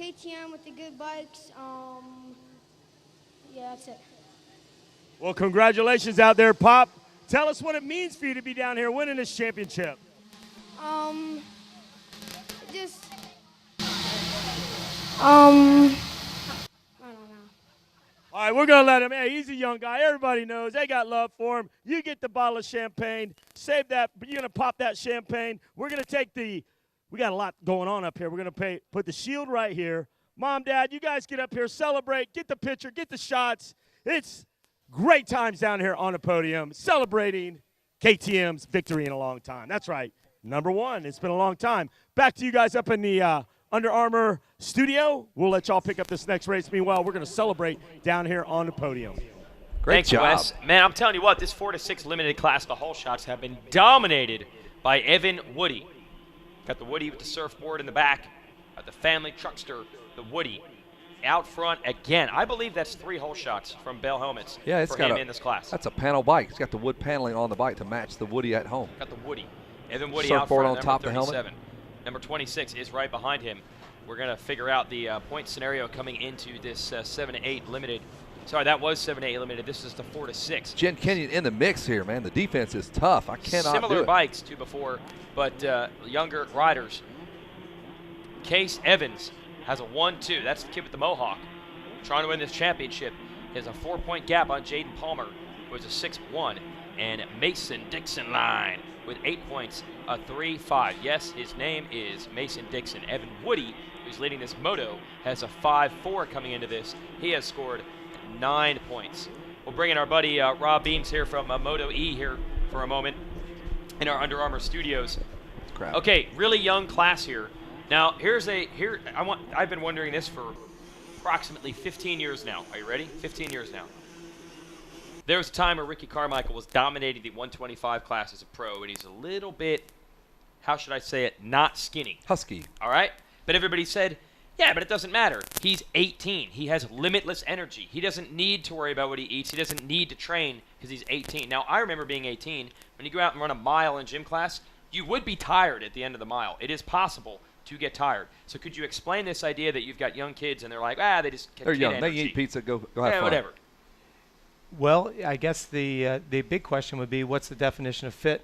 KTM with the good bikes. Yeah, that's it. Well, congratulations out there, Pop. Tell us what it means for you to be down here winning this championship. Just, I don't know. All right, we're going to let him. Hey, he's a young guy. Everybody knows. They got love for him. You get the bottle of champagne. Save that. You're going to pop that champagne. We're going to take we got a lot going on up here. We're going to put the shield right here. Mom, Dad, you guys get up here, celebrate, get the picture, get the shots. It's great times down here on the podium, celebrating KTM's victory in a long time. That's right, #1. It's been a long time. Back to you guys up in the Under Armour studio. We'll let y'all pick up this next race. Meanwhile, we're going to celebrate down here on the podium. Great job. Wes. Man, I'm telling you what, this 4 to 6 limited class, the whole shots have been dominated by Evan Woody. Got the Woody with the surfboard in the back, the family truckster, the Woody. Out front again. I believe that's 3 hole shots from Bell Helmets for him in this class. That's a panel bike. It's got the wood paneling on the bike to match the Woody at home. Got the Woody. Evan Woody Surfboard out front, on top of the number 37. helmet. Number 26 is right behind him. We're going to figure out the point scenario coming into this 7 to 8 limited. Sorry, that was 7 to 8 limited. This is the 4 to 6. Jen Kenyon in the mix here, man. The defense is tough. I cannot Similar do it. bikes to before, but younger riders. Case Evans has a 1-2. That's the kid with the mohawk. Trying to win this championship. He has a 4-point gap on Jaden Palmer, who is a 6-1. And Mason Dixon line with 8 points, a 3-5. Yes, his name is Mason Dixon. Evan Woody, who's leading this moto, has a 5-4 coming into this. He has scored 9 points. We'll bring in our buddy Rob Beams here from Moto E here for a moment in our Under Armour studios. Okay, really young class here. Now, I've been wondering this for approximately 15 years now. Are you ready? 15 years now. There was a time where Ricky Carmichael was dominating the 125 class as a pro, and he's a little bit, how should I say it, not skinny. Husky. All right? But everybody said, yeah, but it doesn't matter. He's 18. He has limitless energy. He doesn't need to worry about what he eats. He doesn't need to train because he's 18. Now, I remember being 18. When you go out and run a mile in gym class, you would be tired at the end of the mile. It is possible to get tired. So could you explain this idea that you've got young kids and they're like, they just get They're young. energy. They eat pizza, go have fun. Whatever. Well, I guess the big question would be, what's the definition of fit?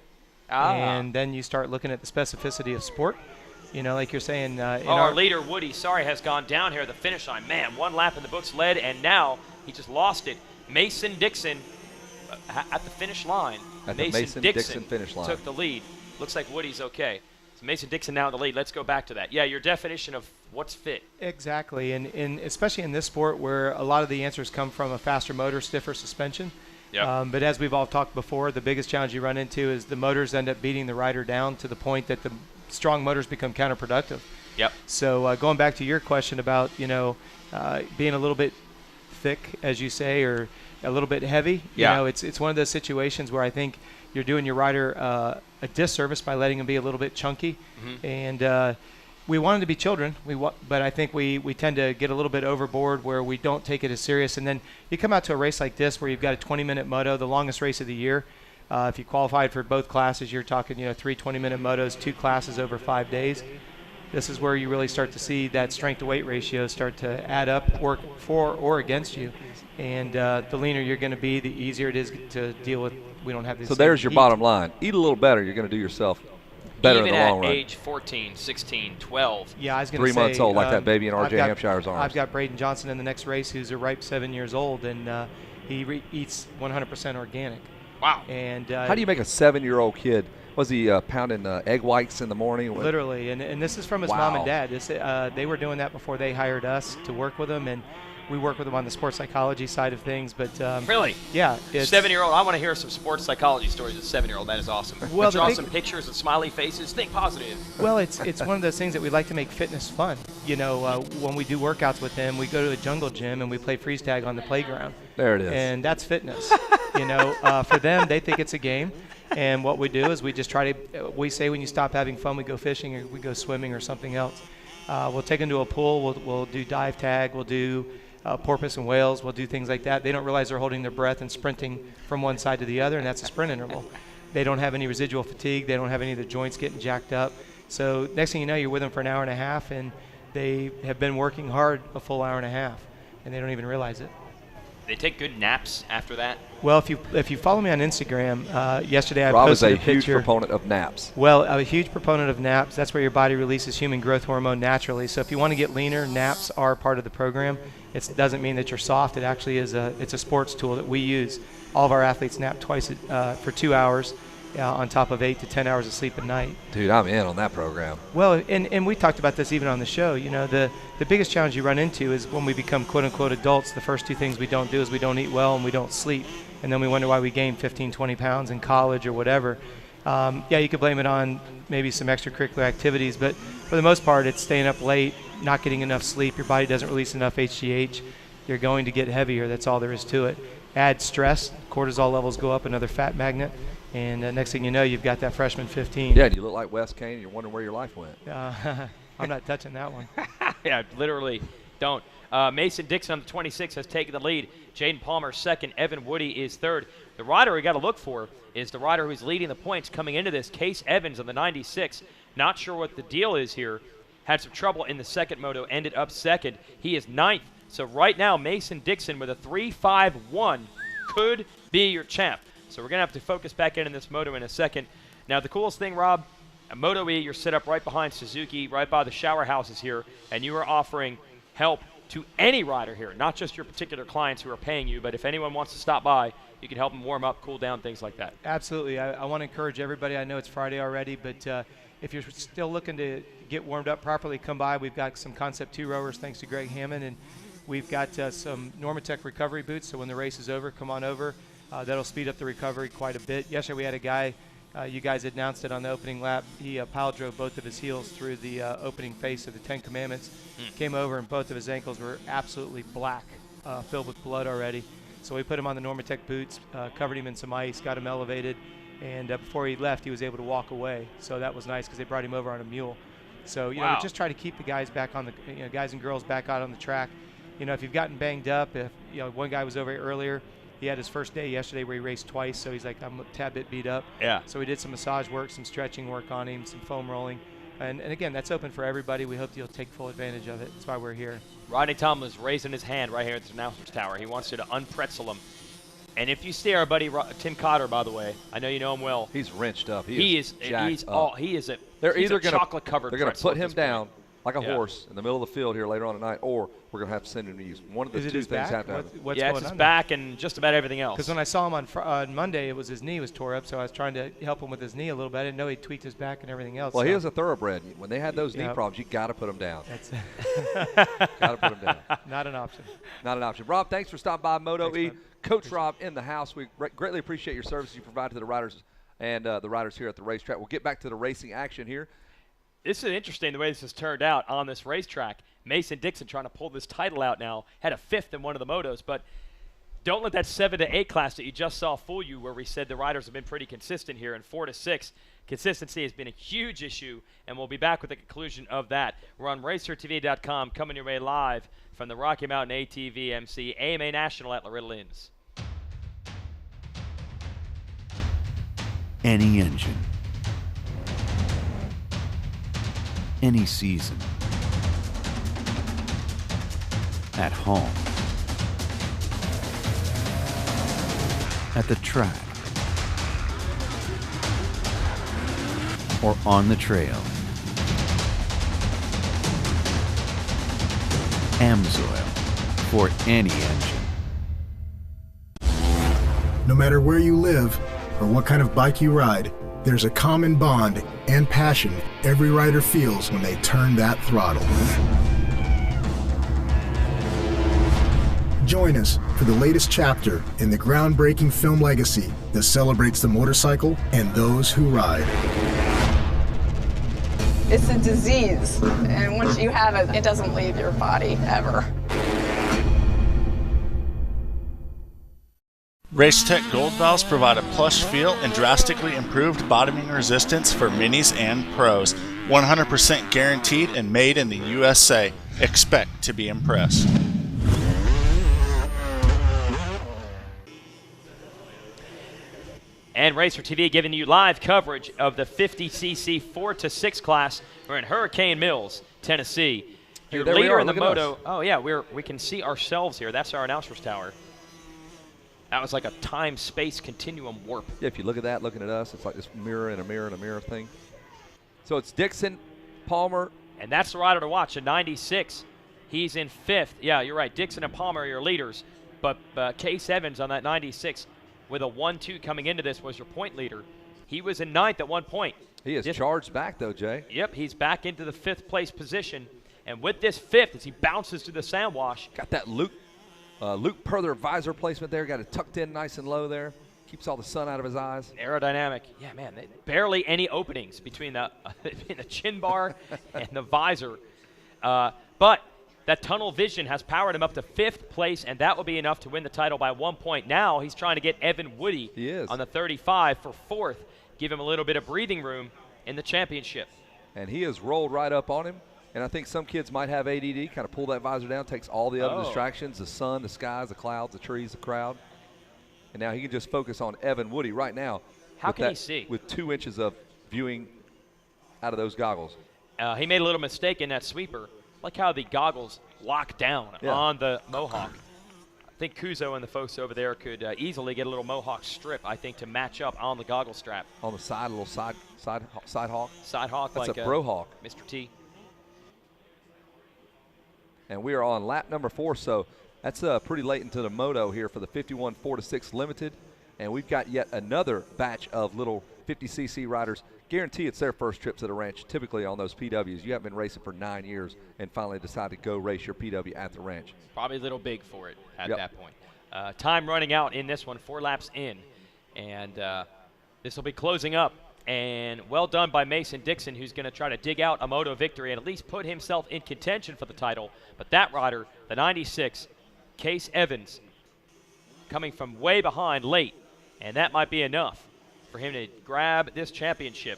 And then you start looking at the specificity of sport. You know, like you're saying. Our leader, Woody, has gone down here at the finish line. Man, 1 lap in the books led, and now he just lost it. Mason Dixon at the finish line. At the Mason Dixon finish line. Took the lead. Looks like Woody's okay. So Mason Dixon now in the lead. Let's go back to that. Yeah, your definition of what's fit. Exactly, and especially in this sport where a lot of the answers come from a faster motor, stiffer suspension. Yep. But as we've all talked before, the biggest challenge you run into is the motors end up beating the rider down to the point that the strong motors become counterproductive. Yep. So going back to your question about, being a little bit thick, as you say, or a little bit heavy, it's one of those situations where I think you're doing your rider a disservice by letting him be a little bit chunky. Mm-hmm. And we want him to be children, but I think we tend to get a little bit overboard where we don't take it as serious. And then you come out to a race like this where you've got a 20-minute moto, the longest race of the year. If you qualified for both classes, you're talking 3 20-minute motos, 2 classes over 5 days. This is where you really start to see that strength to weight ratio start to add up, work for or against you. And the leaner you're going to be, the easier it is to deal with. We don't have this. So there's your bottom line. Eat a little better, you're going to do yourself better in the long run. Even at age 14, 16, 12. Yeah, I was going to say. 3 months old, like that baby in R.J. Hampshire's arms. I've got Braden Johnson in the next race, who's a ripe 7 years old, and he eats 100% organic. Wow. And how do you make a 7-year-old kid? Was he pounding egg whites in the morning? Literally, and this is from his mom and dad. They were doing that before they hired us to work with them, and we work with them on the sports psychology side of things. But really, yeah, 7-year-old. I want to hear some sports psychology stories. Of 7-year-old, that is awesome. Well, draw some pictures of smiley faces. Think positive. Well, it's one of those things that we like to make fitness fun. When we do workouts with him, we go to a jungle gym and we play freeze tag on the playground. There it is. And that's fitness. For them, they think it's a game. And what we do is we just we say when you stop having fun, we go fishing or we go swimming or something else. We'll take them to a pool. We'll do dive tag. We'll do porpoise and whales. We'll do things like that. They don't realize they're holding their breath and sprinting from one side to the other, and that's a sprint interval. They don't have any residual fatigue. They don't have any of their joints getting jacked up. So next thing you know, you're with them for an hour and a half, and they have been working hard a full hour and a half, and they don't even realize it. They take good naps after that. Well, if you follow me on Instagram, yesterday I Rob is posted a a picture. huge proponent of naps. Well, I'm a huge proponent of naps. That's where your body releases human growth hormone naturally. So if you want to get leaner, naps are part of the program. It doesn't mean that you're soft. It actually is it's a sports tool that we use. All of our athletes nap twice for 2 hours on top of 8 to 10 hours of sleep at night. Dude, I'm in on that program. Well, and we talked about this even on the show. You know, the biggest challenge you run into is when we become quote-unquote adults, the first 2 things we don't do is we don't eat well and we don't sleep. And then we wonder why we gain 15, 20 pounds in college or whatever. Yeah, you could blame it on maybe some extracurricular activities, but for the most part, it's staying up late, not getting enough sleep. Your body doesn't release enough HGH. You're going to get heavier. That's all there is to it. Add stress, cortisol levels go up, another fat magnet. And next thing you know, you've got that freshman 15. Yeah, and you look like Wes Kane, and you're wondering where your life went. I'm not touching that one. Yeah, literally don't. Mason Dixon on the 26 has taken the lead. Jaden Palmer second. Evan Woody is third. The rider we got to look for is the rider who's leading the points coming into this, Case Evans on the 96. Not sure what the deal is here. Had some trouble in the second moto, ended up second. He is ninth. So right now, Mason Dixon with a 3.51 could be your champ. So we're going to have to focus back in this moto in a second. Now, the coolest thing, Rob, at Moto E, you're set up right behind Suzuki, right by the shower houses here, and you are offering help to any rider here, not just your particular clients who are paying you, but if anyone wants to stop by, you can help them warm up, cool down, things like that. Absolutely. I want to encourage everybody. I know it's Friday already, but if you're still looking to get warmed up properly, come by. We've got some Concept 2 rowers, thanks to Greg Hammond, and we've got some Normatec recovery boots, so when the race is over, come on over. That'll speed up the recovery quite a bit. Yesterday we had a guy, you guys announced it on the opening lap, he pile drove both of his heels through the opening face of the 10 Commandments, came over and both of his ankles were absolutely black, filled with blood already. So we put him on the Normatec boots, covered him in some ice, got him elevated, and before he left he was able to walk away. So that was nice because they brought him over on a mule. So, you know, we just try to keep the guys back on the, guys and girls back out on the track. You know, if you've gotten banged up, if, one guy was over here earlier, he had his first day yesterday where he raced twice, so he's like, I'm a tad bit beat up. Yeah. So we did some massage work, some stretching work on him, some foam rolling. And again, that's open for everybody. We hope you'll take full advantage of it. That's why we're here. Rodney Tomlin's raising his hand right here at the announcer's tower. He wants you to unpretzel him. And if you see our buddy Tim Cotter, by the way, I know you know him well. He's wrenched up. He is chocolate covered. They're going to put him down like a horse in the middle of the field here later on tonight, or we're going to have to send him to use. One of the 2 things have to happen. It's his back and just about everything else. Because when I saw him on Monday, it was his knee was tore up, so I was trying to help him with his knee a little bit. I didn't know he tweaked his back and everything else. Well, he is a thoroughbred. When they had those knee problems, you got to put him down. Got to put him down. Not an option. Not an option. Rob, thanks for stopping by Moto E. Coach Rob in the house. We greatly appreciate your service you provide to the riders and the riders here at the racetrack. We'll get back to the racing action here. This is interesting the way this has turned out on this racetrack. Mason Dixon trying to pull this title out now. Had a 5th in one of the motos, but don't let that 7 to 8 class that you just saw fool you, where we said the riders have been pretty consistent here. In 4 to 6, consistency has been a huge issue, and we'll be back with the conclusion of that. We're on RacerTV.com, coming your way live from the Rocky Mountain ATV MC AMA National at Loretta Lynn's. Any engine, any season, at home, at the track, or on the trail. AMSOIL for any engine. No matter where you live or what kind of bike you ride, there's a common bond and passion every rider feels when they turn that throttle. Join us for the latest chapter in the groundbreaking film legacy that celebrates the motorcycle and those who ride. It's a disease, and once you have it, it doesn't leave your body ever. RaceTech Gold Valves provide a plush feel and drastically improved bottoming resistance for minis and pros. 100% guaranteed and made in the USA. Expect to be impressed. And RacerTV giving you live coverage of the 50cc 4 to 6 class. We're in Hurricane Mills, Tennessee. Hey, Your there we leader are. in the Look at Moto. us. Oh yeah, we can see ourselves here. That's our announcer's tower. That was like a time-space continuum warp. Yeah, if you look at that, looking at us, it's like this mirror and a mirror and a mirror thing. So it's Dixon, Palmer. And that's the rider to watch, a 96. He's in 5th. Yeah, you're right. Dixon and Palmer are your leaders. But Case Evans on that 96 with a 1-2 coming into this was your point leader. He was in 9th at one point. He is charged back, though, Jay. Yep, he's back into the 5th place position. And with this 5th, as he bounces through the sand wash. Got that Luke Perther visor placement there. Got it tucked in nice and low there. Keeps all the sun out of his eyes. Aerodynamic. Yeah, man, barely any openings between the, between the chin bar and the visor. But that tunnel vision has powered him up to 5th place, and that will be enough to win the title by 1 point. Now he's trying to get Evan Woody on the 35 for 4th, give him a little bit of breathing room in the championship. And he has rolled right up on him. And I think some kids might have ADD, kind of pull that visor down, takes all the other distractions, the sun, the skies, the clouds, the trees, the crowd. And now he can just focus on Evan Woody right now. How can he see? With 2 inches of viewing out of those goggles. He made a little mistake in that sweeper. Like how the goggles lock down on the Mohawk. I think Kuzo and the folks over there could easily get a little Mohawk strip, I think, to match up on the goggle strap. On the side, a little side hawk. Side hawk. That's like a bro hawk. Mr. T. And we are on lap number 4, so that's pretty late into the moto here for the 51 4-6 Limited. And we've got yet another batch of little 50cc riders. Guarantee it's their first trip to the ranch, typically on those PWs. You haven't been racing for 9 years and finally decided to go race your PW at the ranch. Probably a little big for it at that point. Time running out in this one, 4 laps in. And this will be closing up. And well done by Mason Dixon, who's going to try to dig out a moto victory and at least put himself in contention for the title. But that rider, the 96, Case Evans, coming from way behind late. And that might be enough for him to grab this championship.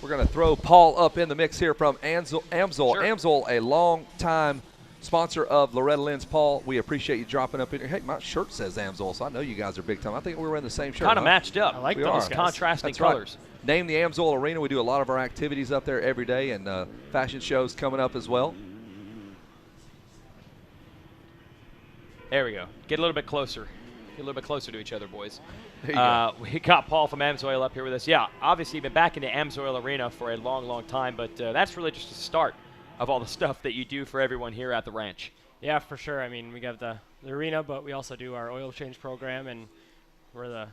We're going to throw Paul up in the mix here from AMSOIL. Sure. AMSOIL, a long-time sponsor of Loretta Lynn's. Paul, we appreciate you dropping up in here. Hey, my shirt says AMSOIL, so I know you guys are big time. I think we were in the same shirt. Kind of matched up. I like we those are. Contrasting That's colors. Right. Name the AMSOIL Arena. We do a lot of our activities up there every day, and fashion shows coming up as well. There we go. Get a little bit closer. Get a little bit closer to each other, boys. There you go. We got Paul from AMSOIL up here with us. Yeah, obviously you've been back in the AMSOIL arena for a long, long time, but that's really just the start of all the stuff that you do for everyone here at the ranch. Yeah, for sure. I mean, we got the arena, but we also do our oil change program, and we're the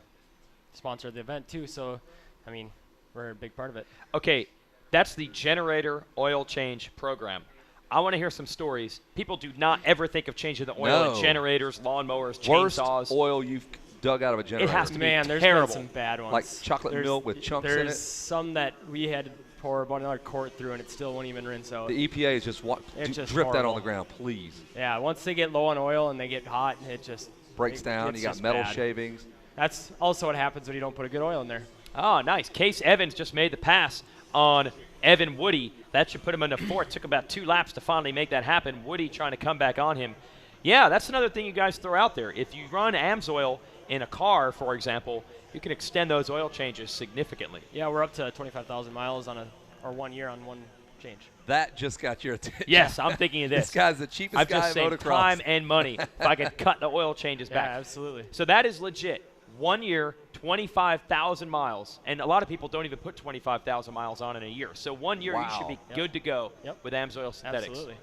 sponsor of the event too. So, I mean, we're a big part of it. Okay, that's the generator oil change program. I want to hear some stories. People do not ever think of changing the oil in generators, lawnmowers, chainsaws. Worst oil you've dug out of a generator. It has to Man, be there's terrible. been some bad ones. Like chocolate milk with chunks in it. There's some that we had to pour about another quart through, and it still won't even rinse out. The EPA is just It's just drip that on horrible. the ground, please. Yeah, once they get low on oil and they get hot, it just Breaks down. it's You got just metal bad. shavings. That's also what happens when you don't put a good oil in there. Oh, nice. Case Evans just made the pass on Evan Woody. That should put him into 4th. Took about 2 laps to finally make that happen. Woody trying to come back on him. Yeah, that's another thing you guys throw out there. If you run AMSOIL in a car, for example, you can extend those oil changes significantly. Yeah, we're up to 25,000 miles on or 1 year on one change. That just got your attention. Yes, I'm thinking of this. This guy's the cheapest I've guy just in saved motocross. time and money if I could cut the oil changes Yeah, back. absolutely. So that is legit. 1 year, 25,000 miles. And a lot of people don't even put 25,000 miles on in a year. So 1 year, you should be good to go with AMSOIL Synthetics. Absolutely.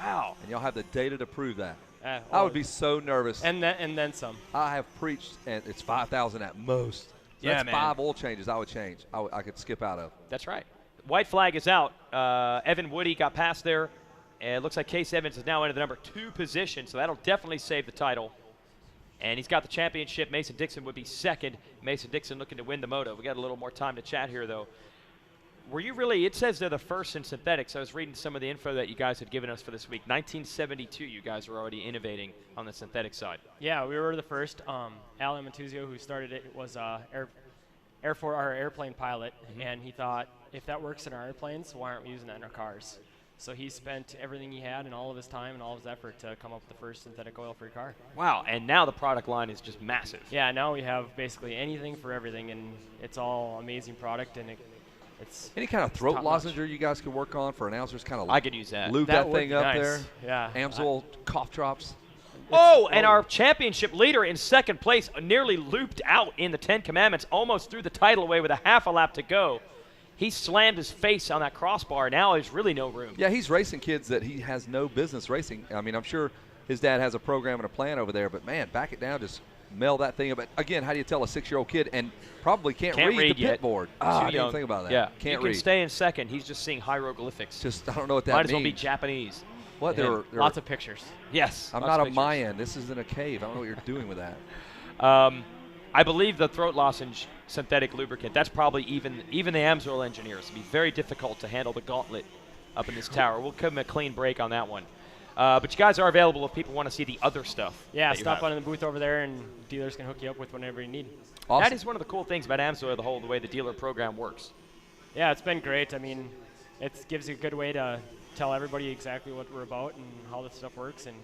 Wow. And y'all have the data to prove that. I well, would be so nervous. And then some. I have preached, and it's 5,000 at most. So Yeah, that's man. 5 oil changes I would change. I could skip out of. That's right. White flag is out. Evan Woody got past there. And it looks like Case Evans is now into the number 2 position, so that'll definitely save the title. And he's got the championship. Mason Dixon would be 2nd. Mason Dixon looking to win the moto. We got a little more time to chat here, though. Were you really, it says they're the first in synthetics. I was reading some of the info that you guys had given us for this week. 1972, you guys were already innovating on the synthetic side. Yeah, we were the first. Al Amatuzio, who started it, was our airplane pilot, and he thought, if that works in our airplanes, why aren't we using that in our cars? So he spent everything he had and all of his time and all of his effort to come up with the first synthetic oil-free car. Wow, and now the product line is just massive. Yeah, now we have basically anything for everything, and it's all amazing product, and It's Any kind of throat top-notch. lozenge you guys could work on for announcers? Kind of I could use that. lube That that would thing be up nice. there. Yeah. AMSOIL cough drops. Oh, and our championship leader in second place nearly looped out in the 10 Commandments, almost threw the title away with a half a lap to go. He slammed his face on that crossbar. Now there's really no room. Yeah, he's racing kids that he has no business racing. I mean, I'm sure his dad has a program and a plan over there, but man, back it down, just mail that thing up. But again, how do you tell a 6-year-old kid and probably can't read the yet. pit board? Too I didn't young. think about that. Yeah, Can't you read. can stay in second. He's just seeing hieroglyphics. Just I don't know what that Might means. as well be Japanese. What? Yeah. They're Lots of pictures. Yes. I'm lots not of a pictures. Mayan. This isn't a cave. I don't know what you're doing with that. I believe the throat lozenge synthetic lubricant, that's probably even the AMSOIL engineers. It'd be very difficult to handle the gauntlet up in this tower. We'll give them a clean break on that one. But you guys are available if people want to see the other stuff. Yeah, that you stop have. on in the booth over there, and dealers can hook you up with whatever you need. Awesome. That is one of the cool things about AMSOIL, the way the dealer program works. Yeah, it's been great. I mean, it gives you a good way to tell everybody exactly what we're about and how this stuff works, and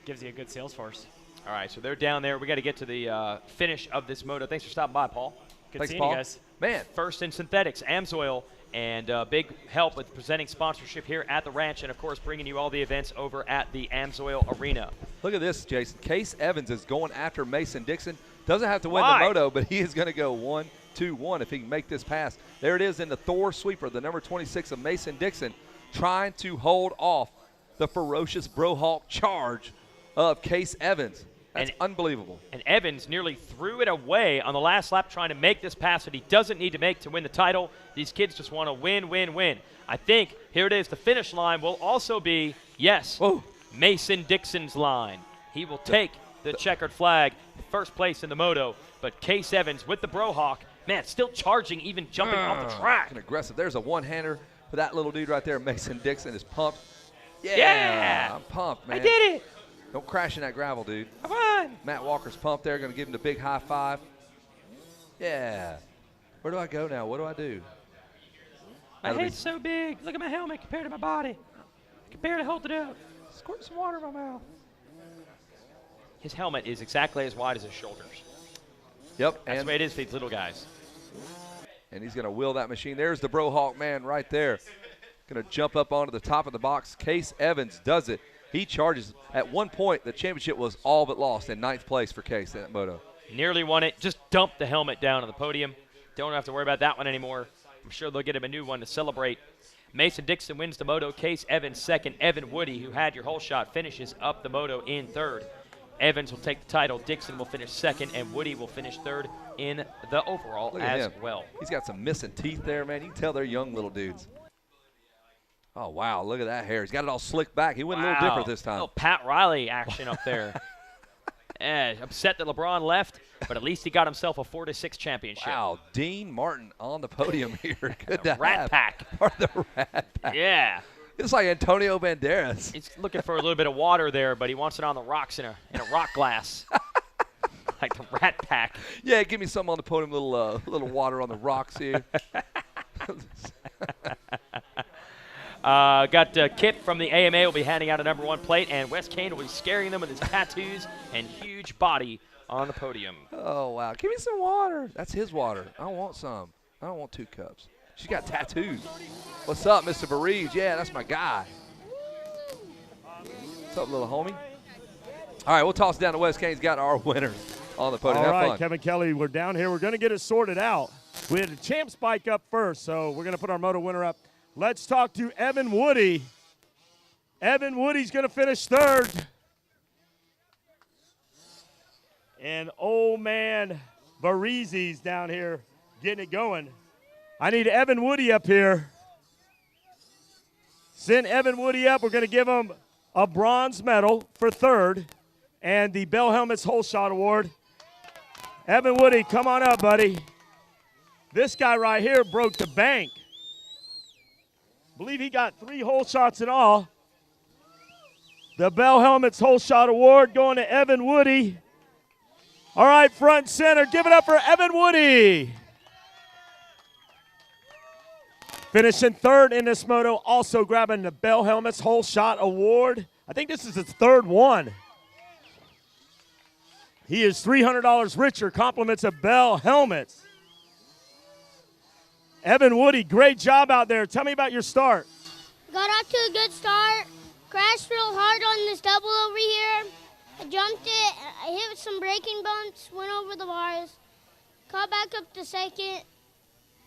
gives you a good sales force. All right, so they're down there. We got to get to the finish of this moto. Thanks for stopping by, Paul. Good Thanks, seeing Paul. you guys. Man, First in synthetics, AMSOIL, and big help with presenting sponsorship here at the ranch, and of course bringing you all the events over at the AMSOIL Arena. look at this, Jason. Case Evans is going after Mason Dixon. Doesn't have to win Why? the moto, but he is going to go 1-2-1 if he can make this pass. There it is in the Thor sweeper, the number 26 of Mason Dixon, trying to hold off the ferocious Brohawk charge of Case Evans. That's unbelievable. And Evans nearly threw it away on the last lap trying to make this pass that he doesn't need to make to win the title. These kids just want to win, win, win. I think, here it is, the finish line will also be, yes, Whoa. Mason Dixon's line. He will take the checkered flag, first place in the moto. But Case Evans with the Brohawk, man, still charging, even jumping off the track. And aggressive. There's a one-hander for that little dude right there. Mason Dixon is pumped. Yeah. I'm pumped, man. I did it. Don't crash in that gravel, dude. Come on. Matt Walker's pumped there. Going to give him the big high five. Yeah. Where do I go now? What do I do? My That'll be- head's so big. Look at my helmet compared to my body. I can barely hold it up. Squirt some water in my mouth. His helmet is exactly as wide as his shoulders. Yep. That's and the way it is for these little guys. And he's going to wheel that machine. There's the Brohawk man right there. Going to jump up onto the top of the box. Case Evans does it. He charges. At one point, the championship was all but lost in 9th place for Case in that moto. Nearly won it. Just dumped the helmet down on the podium. Don't have to worry about that one anymore. I'm sure they'll get him a new one to celebrate. Mason Dixon wins the moto. Case Evans second. Evan Woody, who had your whole shot, finishes up the moto in third. Evans will take the title. Dixon will finish second, and Woody will finish third in the overall Look at as him. well. He's got some missing teeth there, man. You can tell they're young little dudes. Oh, wow. Look at that hair. He's got it all slicked back. He went a little different this time. Little Pat Riley action up there. Upset that LeBron left, but at least he got himself a 4-6 championship. Wow. Dean Martin on the podium here. Good to Rat have. Pack. Part of the Rat Pack. Yeah. It's like Antonio Banderas. He's looking for a little bit of water there, but he wants it on the rocks in a rock glass. Like the Rat Pack. Yeah, give me something on the podium, little water on the rocks here. Got Kip from the AMA will be handing out a #1 plate, and Wes Kane will be scaring them with his tattoos and huge body on the podium. Oh, wow. Give me some water. That's his water. I don't want some. I don't want 2 cups. She's got tattoos. What's up, Mr. Varese? Yeah, that's my guy. What's up, little homie? All right, we'll toss it down to Wes Kane's got our winners on the podium. All Have right, fun. Kevin Kelly, we're down here. We're going to get it sorted out. We had a champ spike up first, so we're going to put our moto winner up. Let's talk to Evan Woody. Evan Woody's going to finish third. And old man Varizi's down here getting it going. I need Evan Woody up here. Send Evan Woody up. We're going to give him a bronze medal for third and the Bell Helmets Whole Shot Award. Evan Woody, come on up, buddy. This guy right here broke the bank. Believe he got 3 whole shots in all. The Bell Helmets Whole Shot Award going to Evan Woody. All right, front and center, give it up for Evan Woody. Finishing third in this moto, also grabbing the Bell Helmets Whole Shot Award. I think this is his third one. He is $300 richer, compliments of Bell Helmets. Evan Woody, great job out there. Tell me about your start. Got off to a good start. Crashed real hard on this double over here. I jumped it. I hit some braking bumps, went over the bars. Caught back up to second,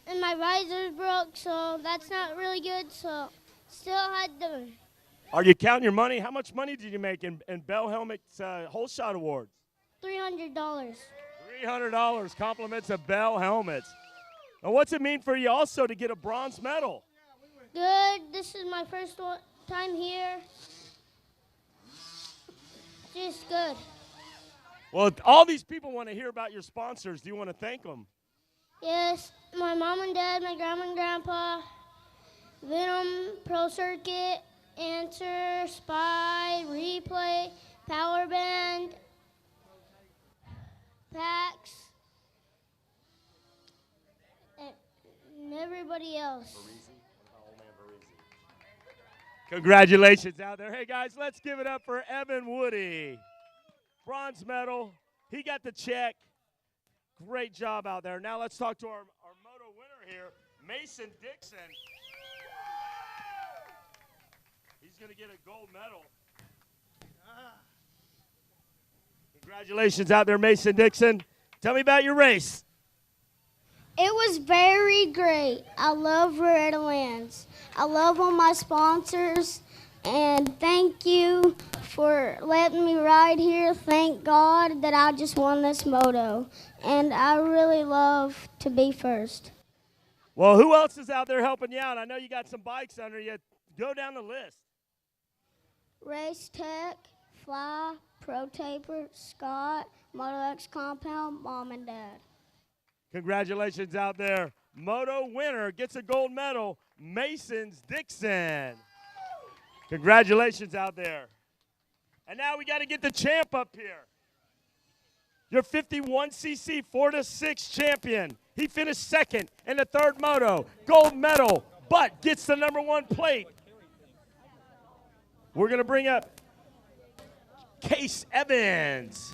and my visors broke, so that's not really good. So still had to. Are you counting your money? How much money did you make in Bell Helmet's Whole Shot Awards? $300. $300 compliments of Bell Helmets. And what's it mean for you also to get a bronze medal? Good. This is my first time here. Just good. Well, all these people want to hear about your sponsors. Do you want to thank them? Yes, my mom and dad, my grandma and grandpa, Venom, Pro Circuit, Answer, Spy, Replay, Power Band, PAX, and everybody else. Congratulations out there. Hey, guys, let's give it up for Evan Woody. Bronze medal. He got the check. Great job out there. Now let's talk to our Moto winner here, Mason Dixon. He's going to get a gold medal. Congratulations out there, Mason Dixon. Tell me about your race. It was very great. I love Loretta Lynn. I love all my sponsors, and thank you for letting me ride here. Thank God that I just won this moto, and I really love to be first. Well, who else is out there helping you out? I know you got some bikes under you. Go down the list. Race Tech, Fly, Pro Taper, Scott, Moto X Compound, Mom and Dad. Congratulations out there. Moto winner gets a gold medal, Mason's Dixon. Congratulations out there. And now we got to get the champ up here. Your 51cc 4-6 champion. He finished second in the third moto, gold medal, but gets the #1 plate. We're going to bring up Case Evans.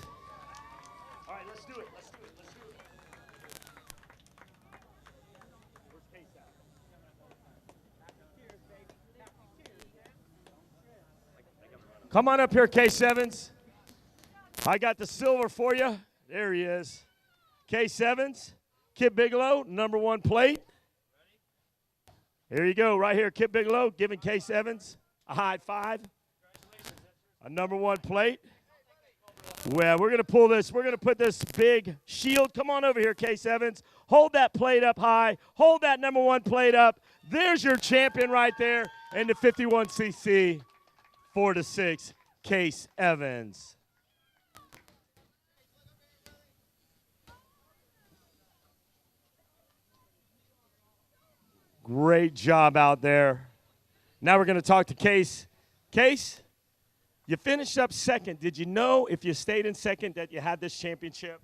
All right, let's do it. Let's do it. Let's do it. Where's Case at? Come on up here, Case Evans. I got the silver for you. There he is. Case Evans, Kip Bigelow, #1 plate. Here you go, right here, Kip Bigelow giving Case Evans a high five. A #1 plate. Well, we're going to pull this. We're going to put this big shield. Come on over here, Case Evans. Hold that plate up high. Hold that #1 plate up. There's your champion right there in the 51cc 4-6, Case Evans. Great job out there. Now we're going to talk to Case. Case, you finished up second. Did you know if you stayed in second that you had this championship?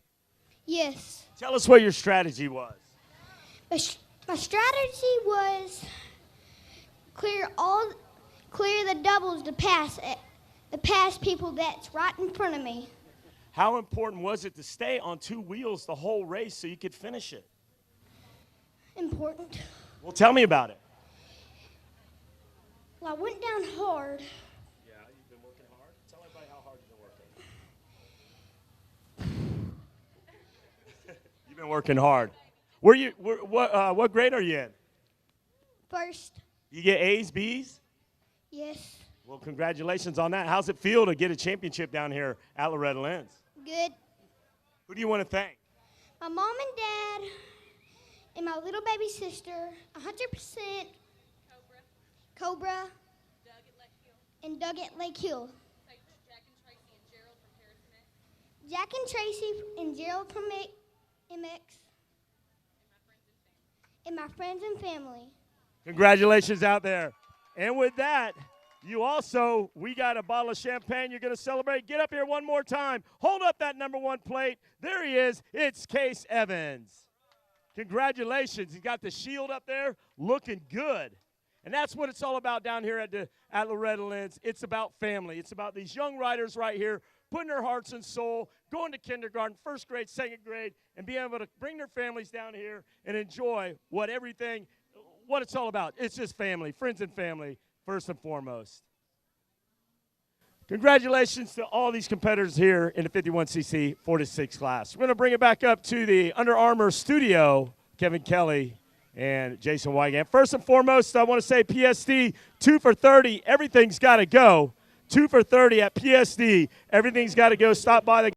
Yes. Tell us what your strategy was. My strategy was clear the doubles to pass people that's right in front of me. How important was it to stay on 2 wheels the whole race so you could finish it? Important. Well, tell me about it. Well, I went down hard. Yeah, you've been working hard. Tell everybody how hard you've been working. You've been working hard. What grade are you in? First. You get A's, B's? Yes. Well, congratulations on that. How's it feel to get a championship down here at Loretta Lynn's? Good. Who do you want to thank? My mom and dad and my little baby sister, 100%. Cobra. And Doug at Lake Hill. Jack and Tracy and Gerald from MX. And my friends and family. Congratulations out there. And with that, we got a bottle of champagne you're going to celebrate. Get up here one more time. Hold up that #1 plate. There he is. It's Case Evans. Congratulations. He's got the shield up there looking good. And that's what it's all about down here at Loretta Lynn's. It's about family. It's about these young riders right here putting their hearts and soul, going to kindergarten, first grade, second grade, and being able to bring their families down here and enjoy what it's all about. It's just family, friends and family, first and foremost. Congratulations to all these competitors here in the 51cc 4-6 class. We're going to bring it back up to the Under Armour studio, Kevin Kelly and Jason Wygant. First and foremost, I want to say PSD 2 for 30. Everything's got to go. 2 for 30 at PSD. Everything's got to go. Stop by the